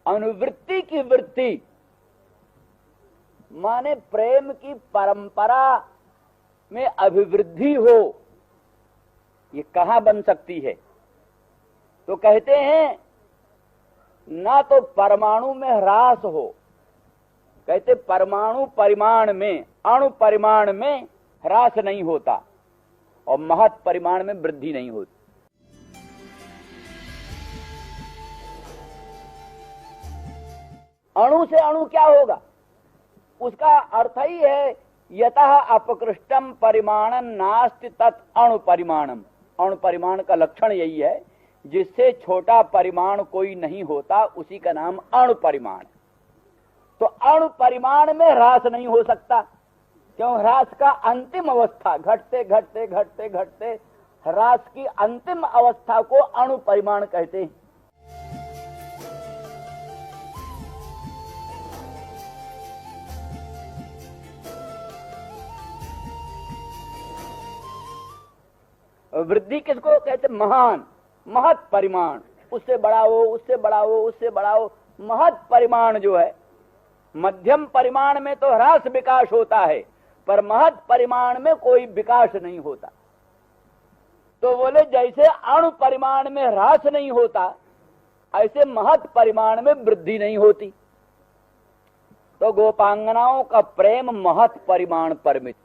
अनुवृत्ति की वृत्ति माने प्रेम की परंपरा में अभिवृद्धि हो, ये कहां बन सकती है? तो कहते हैं ना तो परमाणु में ह्रास हो, कहते परमाणु परिमाण में, अणु परिमाण में ह्रास नहीं होता और महत परिमाण में वृद्धि नहीं होती। अणु से अणु क्या होगा? उसका अर्थ ही है यतः अपकृष्टम परिमाणं नास्ति तत् अणु परिमाणम। अणु परिमाण का लक्षण यही है, जिससे छोटा परिमाण कोई नहीं होता उसी का नाम अणु परिमाण। तो अणु परिमाण में ह्रास नहीं हो सकता, क्यों? ह्रास का अंतिम अवस्था, घटते घटते घटते घटते ह्रास की अंतिम अवस्था को अणु परिमाण कहते हैं। वृद्धि किसको कहते? महान, महत परिमाण। उससे बढ़ाओ, उससे बढ़ाओ, उससे बढ़ाओ। महत परिमाण जो है, मध्यम परिमाण में तो ह्रास विकास होता है, पर महत परिमाण में कोई विकास नहीं होता। तो बोले जैसे अणु परिमाण में ह्रास नहीं होता, ऐसे महत परिमाण में वृद्धि नहीं होती। तो गोपांगनाओं का प्रेम महत परिमाण परिमित।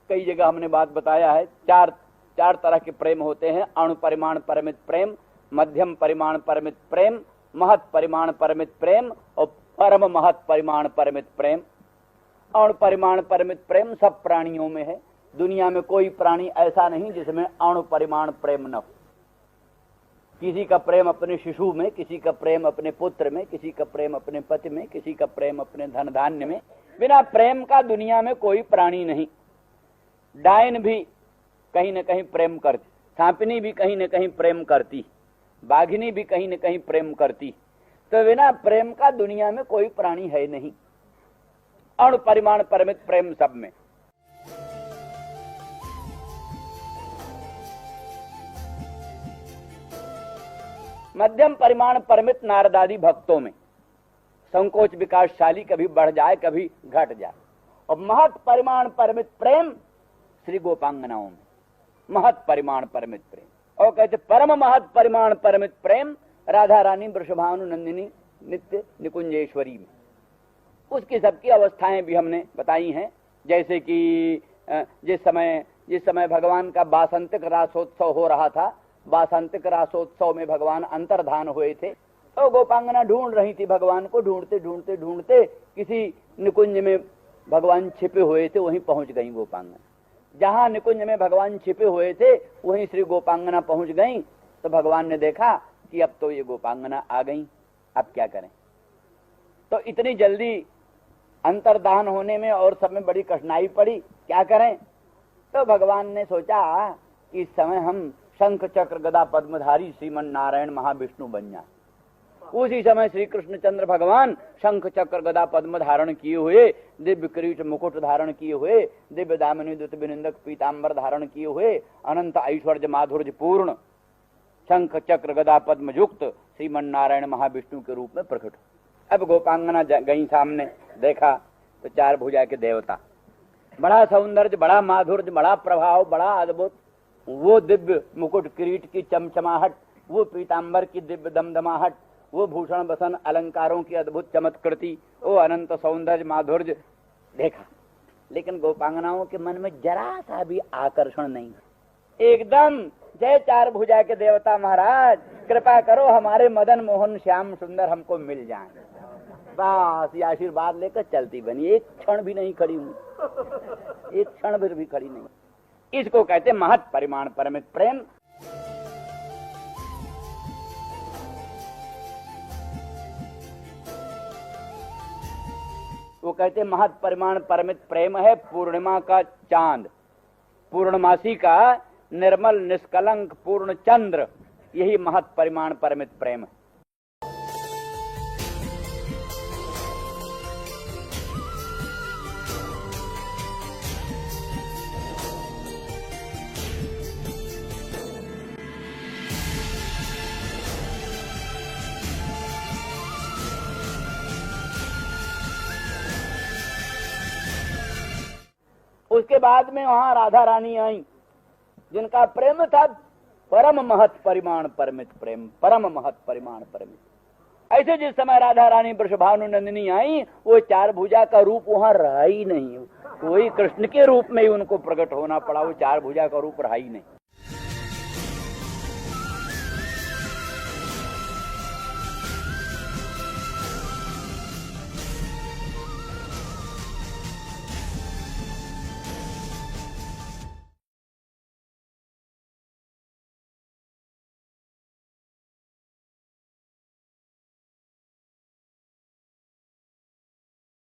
कई जगह हमने बात बताया है, चार तरह के प्रेम होते हैं। अणु परिमाण परिमित प्रेम, मध्यम परिमाण परिमित प्रेम, महत परिमाण परिमित प्रेम और परम महत परिमाण परिमित प्रेम। अणु परिमाण परिमित प्रेम सब प्राणियों में है। दुनिया में कोई प्राणी ऐसा नहीं जिसमें अणु परिमाण प्रेम न हो। किसी का प्रेम अपने शिशु में, किसी का प्रेम अपने पुत्र में, किसी का प्रेम अपने पति में, किसी का प्रेम अपने धन धान्य में। बिना प्रेम का दुनिया में कोई प्राणी नहीं। डायन भी कहीं न कहीं प्रेम करती, सांपिनी भी कहीं न कहीं प्रेम करती, बाघिनी भी कहीं न कहीं प्रेम करती। तो बिना प्रेम का दुनिया में कोई प्राणी है नहीं। अणु परिमाण परिमित प्रेम सब में। मध्यम परिमाण परिमित नारदादी भक्तों में संकोच विकासशाली, कभी बढ़ जाए कभी घट जाए। और महत परिमाण परिमित प्रेम श्री गोपांगनाओं में, महत परिमाण परिमित प्रेम। और कहते परम महत परिमाण परिमित प्रेम राधा रानी वृषभानु नंदिनी नित्य निकुंजेश्वरी में। उसकी सबकी अवस्थाएं भी हमने बताई हैं। जैसे कि जिस समय भगवान का वासंतिक रासोत्सव हो रहा था, वासंतिक रासोत्सव में भगवान अंतर्धान हुए थे, तो गोपांगना ढूंढ रही थी भगवान को। ढूंढते ढूंढते ढूंढते किसी निकुंज में भगवान छिपे हुए थे, वहीं पहुंच गई गोपांगना। जहां निकुंज में भगवान छिपे हुए थे वहीं श्री गोपांगना पहुंच गई। तो भगवान ने देखा कि अब तो ये गोपांगना आ गई, अब क्या करें। तो इतनी जल्दी अंतर्धान होने में और सब में बड़ी कठिनाई पड़ी, क्या करें। तो भगवान ने सोचा कि इस समय हम शंख चक्र गदा पद्मधारी श्रीमन नारायण महाविष्णु बन जाए। उसी समय श्री कृष्णचंद्र भगवान शंख चक्र गदा पद्म धारण किए हुए, दिव्य किरीट मुकुट धारण किए हुए, दिव्य दामिनी दुत विनिंदक पीतांबर धारण किए हुए, अनंत ऐश्वर्य माधुर्य पूर्ण शंख चक्र गदा पद्म युक्त श्रीमन नारायण महाविष्णु के रूप में प्रकट। अब गोपांगना गई सामने, देखा तो चार भुजा के देवता, बड़ा सौंदर्य, बड़ा माधुर्य, बड़ा प्रभाव, बड़ा अद्भुत। वो दिव्य मुकुट किरीट की चमचमाहट, वो पीतांबर की दिव्य दमदमाहट, वो भूषण बसन अलंकारों की अद्भुत चमत्कृति, वो अनंत सौंदर्य माधुर्य देखा। लेकिन गोपांगनाओं के मन में जरा सा भी आकर्षण नहीं। एकदम जय चार भुजा के देवता महाराज, कृपा करो हमारे मदन मोहन श्याम सुंदर हमको मिल जाएं। बस ये आशीर्वाद लेकर चलती बनी, एक क्षण भी नहीं खड़ी हुई, एक क्षण भर भी खड़ी नहीं। इसको कहते महत परिमाण परमित प्रेम। वो कहते महत परिमाण परमित प्रेम है पूर्णिमा का चांद, पूर्णमासी का निर्मल निष्कलंक पूर्ण चंद्र, यही महत परिमाण परमित प्रेम है। उसके बाद में वहां राधा रानी आई, जिनका प्रेम था परम महत परिमाण परमित प्रेम, परम महत परिमाण परमित। ऐसे जिस समय राधा रानी वृषभानु नंदिनी आई, वो चार भुजा का रूप वहां रहा ही नहीं, कोई कृष्ण के रूप में ही उनको प्रकट होना पड़ा, वो चार भुजा का रूप रहा ही नहीं।